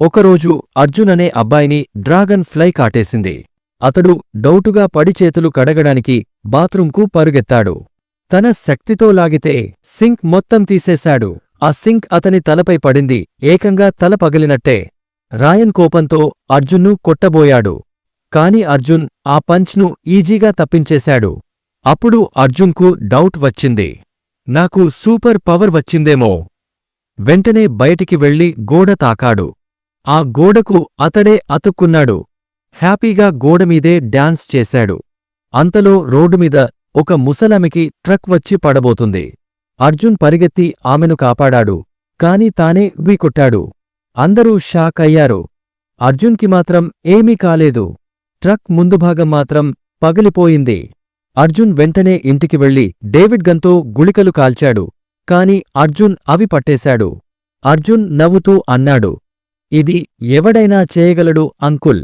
ఒకరోజు అర్జున్ అనే అబ్బాయిని డ్రాగన్ ఫ్లై కాటేసింది. అతడు డౌటుగా పడి చేతులు కడగడానికి బాత్రూంకు పరుగెత్తాడు. తన శక్తితో లాగితే సింక్ మొత్తం తీసేశాడు. ఆ సింక్ అతని తలపై పడింది. ఏకంగా తల పగిలినట్టే. రాయన్ కోపంతో అర్జున్ను కొట్టబోయాడు. కాని అర్జున్ ఆ పంచ్ను ఈజీగా తప్పించేశాడు. అప్పుడు అర్జున్కు డౌట్ వచ్చింది. నాకు సూపర్ పవర్ వచ్చిందేమో. వెంటనే బయటికి వెళ్లి గోడ తాకాడు. ఆ గోడకు అతడే అతుక్కున్నాడు. హ్యాపీగా గోడమీదే డాన్స్ చేశాడు. అంతలో రోడ్డుమీద ఒక ముసలామెకి ట్రక్ వచ్చి పడబోతుంది. అర్జున్ పరిగెత్తి ఆమెను కాపాడాడు. కాని తానే కొట్టాడు. అందరూ షాక్ అయ్యారు. అర్జున్కి మాత్రం ఏమీ కాలేదు. ట్రక్ ముందుభాగం మాత్రం పగిలిపోయింది. అర్జున్ వెంటనే ఇంటికి వెళ్లి డేవిడ్ గన్తో గుళికలు కాల్చాడు. కాని అర్జున్ అవి పట్టేశాడు. అర్జున్ నవ్వుతూ అన్నాడు, ఇది ఎవడైనా చేయగలడు అంకుల్.